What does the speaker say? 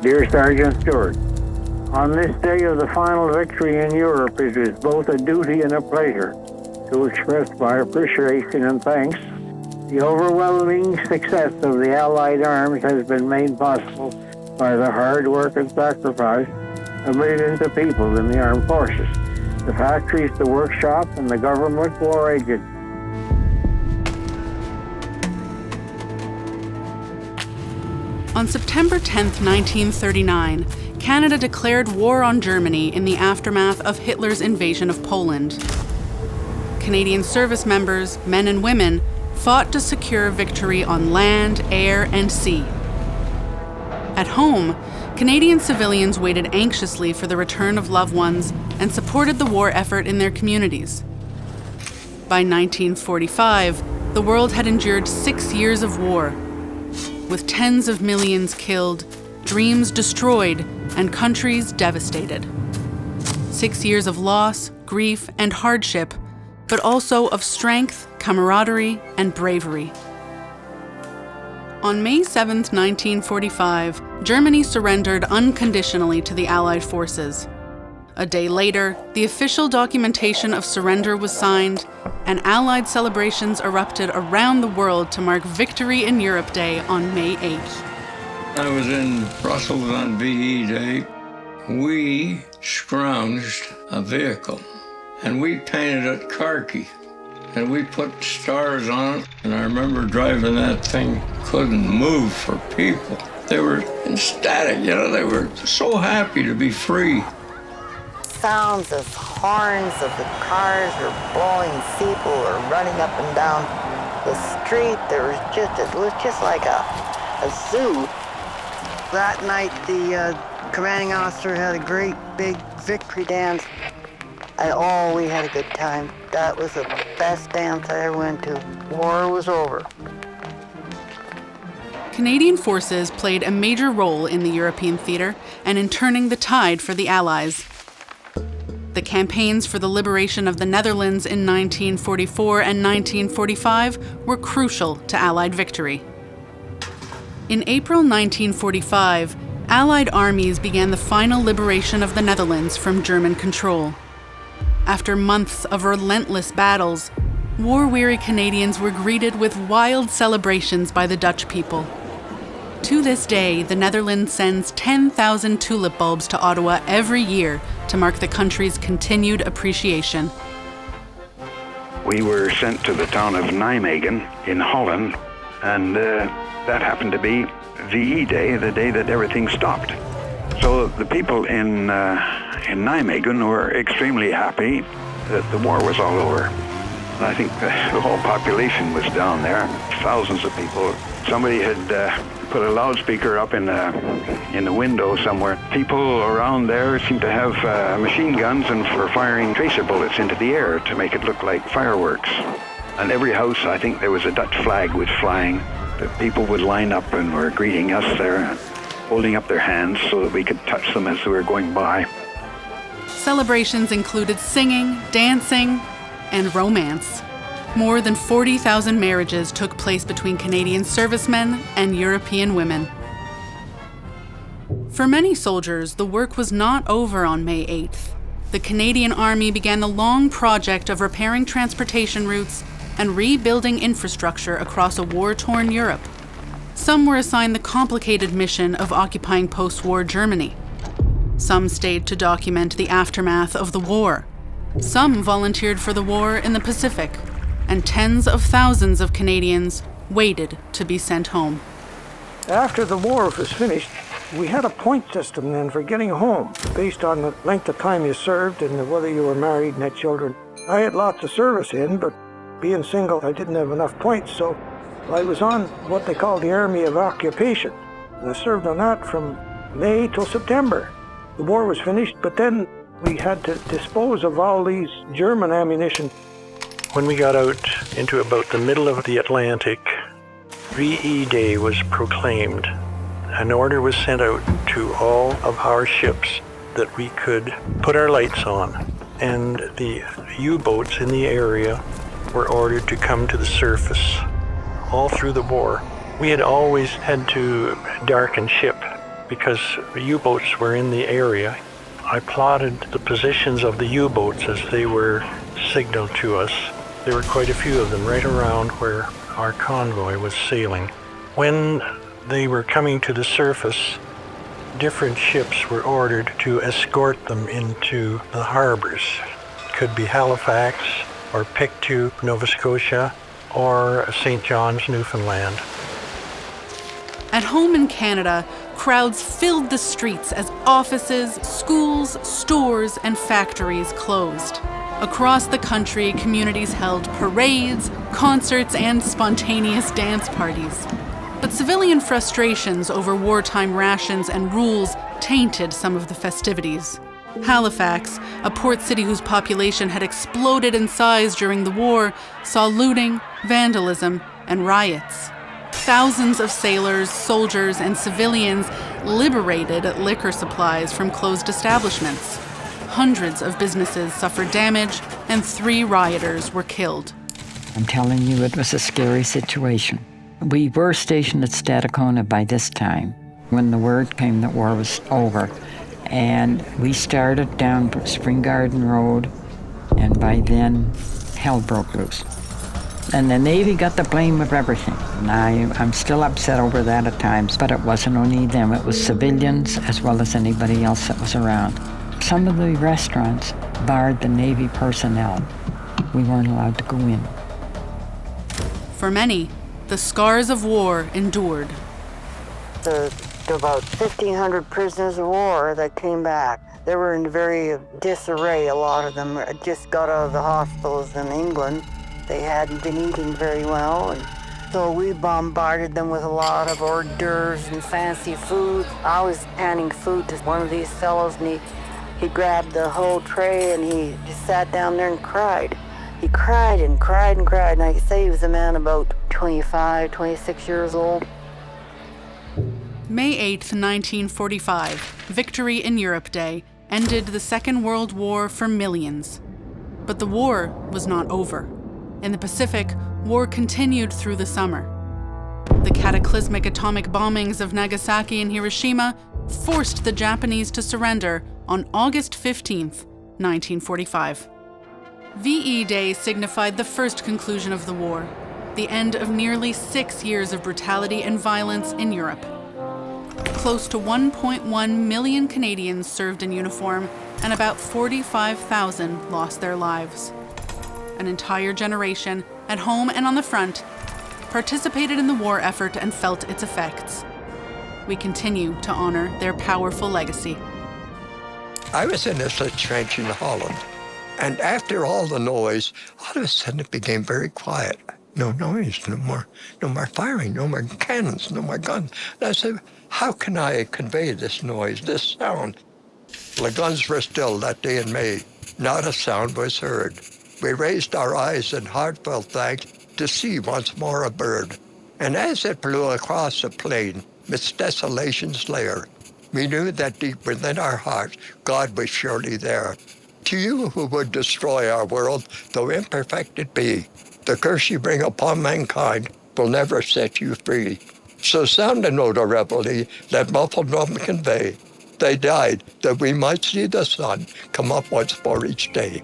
Dear Sergeant Stewart, on this day of the final victory in Europe, it is both a duty and a pleasure to express my appreciation and thanks. The overwhelming success of the Allied arms has been made possible by the hard work and sacrifice of millions of people in the armed forces, the factories, the workshop, and the government war agents. On September 10, 1939, Canada declared war on Germany in the aftermath of Hitler's invasion of Poland. Canadian service members, men and women, fought to secure victory on land, air, and sea. At home, Canadian civilians waited anxiously for the return of loved ones and supported the war effort in their communities. By 1945, the world had endured 6 years of war, with tens of millions killed, dreams destroyed, and countries devastated. 6 years of loss, grief, and hardship, but also of strength, camaraderie, and bravery. On May 7, 1945, Germany surrendered unconditionally to the Allied forces. A day later, the official documentation of surrender was signed, and Allied celebrations erupted around the world to mark Victory in Europe Day on May 8th. I was in Brussels on VE Day. We scrounged a vehicle, and we painted it khaki, and we put stars on it, and I remember driving that thing, couldn't move for people. They were ecstatic, they were so happy to be free. Sounds of horns of the cars were blowing, people were running up and down the street. It was just like a zoo. That night, the commanding officer had a great big victory dance, and we had a good time. That was the best dance I ever went to. War was over. Canadian forces played a major role in the European theater and in turning the tide for the Allies. The campaigns for the liberation of the Netherlands in 1944 and 1945 were crucial to Allied victory. In April 1945, Allied armies began the final liberation of the Netherlands from German control. After months of relentless battles, war-weary Canadians were greeted with wild celebrations by the Dutch people. To this day, the Netherlands sends 10,000 tulip bulbs to Ottawa every year to mark the country's continued appreciation. We were sent to the town of Nijmegen in Holland, and that happened to be VE Day, the day that everything stopped. So the people in Nijmegen were extremely happy that the war was all over. And I think the whole population was down there, thousands of people. Somebody had put a loudspeaker up in the window somewhere. People around there seemed to have machine guns and were firing tracer bullets into the air to make it look like fireworks. And every house, I think there was a Dutch flag was flying. The people would line up and were greeting us there, holding up their hands so that we could touch them as we were going by. Celebrations included singing, dancing, and romance. More than 40,000 marriages took place between Canadian servicemen and European women. For many soldiers, the work was not over on May 8th. The Canadian Army began the long project of repairing transportation routes and rebuilding infrastructure across a war-torn Europe. Some were assigned the complicated mission of occupying post-war Germany. Some stayed to document the aftermath of the war. Some volunteered for the war in the Pacific, and tens of thousands of Canadians waited to be sent home. After the war was finished, we had a point system then for getting home, based on the length of time you served and whether you were married and had children. I had lots of service in, but being single, I didn't have enough points, so I was on what they call the Army of Occupation. And I served on that from May till September. The war was finished, but then we had to dispose of all these German ammunition. When we got out into about the middle of the Atlantic, VE Day was proclaimed. An order was sent out to all of our ships that we could put our lights on, and the U-boats in the area were ordered to come to the surface. All through the war, we had always had to darken ship because U-boats were in the area. I plotted the positions of the U-boats as they were signaled to us. There were quite a few of them right around where our convoy was sailing. When they were coming to the surface, different ships were ordered to escort them into the harbors. It could be Halifax or Pictou, Nova Scotia, or St. John's, Newfoundland. At home in Canada, crowds filled the streets as offices, schools, stores, and factories closed. Across the country, communities held parades, concerts, and spontaneous dance parties. But civilian frustrations over wartime rations and rules tainted some of the festivities. Halifax, a port city whose population had exploded in size during the war, saw looting, vandalism, and riots. Thousands of sailors, soldiers, and civilians liberated liquor supplies from closed establishments. Hundreds of businesses suffered damage, and 3 rioters were killed. I'm telling you, it was a scary situation. We were stationed at Stadacona by this time when the word came that war was over. And we started down Spring Garden Road, and by then, hell broke loose. And the Navy got the blame of everything. And I'm still upset over that at times, but it wasn't only them. It was civilians as well as anybody else that was around. Some of the restaurants barred the Navy personnel. We weren't allowed to go in. For many, the scars of war endured. There were about 1,500 prisoners of war that came back. They were in very disarray, a lot of them had just got out of the hospitals in England. They hadn't been eating very well, and so we bombarded them with a lot of hors d'oeuvres and fancy food. I was handing food to one of these fellows, and he grabbed the whole tray and he just sat down there and cried. He cried and cried and cried, and I could say he was a man about 25, 26 years old. May 8th, 1945, Victory in Europe Day, ended the Second World War for millions. But the war was not over. In the Pacific, war continued through the summer. The cataclysmic atomic bombings of Nagasaki and Hiroshima forced the Japanese to surrender on August 15th, 1945. VE Day signified the first conclusion of the war, the end of nearly 6 years of brutality and violence in Europe. Close to 1.1 million Canadians served in uniform, and about 45,000 lost their lives. An entire generation, at home and on the front, participated in the war effort and felt its effects. We continue to honor their powerful legacy. I was in this little trench in Holland, and after all the noise, all of a sudden it became very quiet. No noise, no more firing, no more cannons, no more guns. And I said, how can I convey this noise, this sound? The guns were still that day in May. Not a sound was heard. We raised our eyes in heartfelt thanks to see once more a bird. And as it flew across the plain, its desolation's lair, we knew that deep within our hearts, God was surely there. To you who would destroy our world, though imperfect it be, the curse you bring upon mankind will never set you free. So sound a note of revelry, let muffled drum convey. They died that we might see the sun come up once more each day.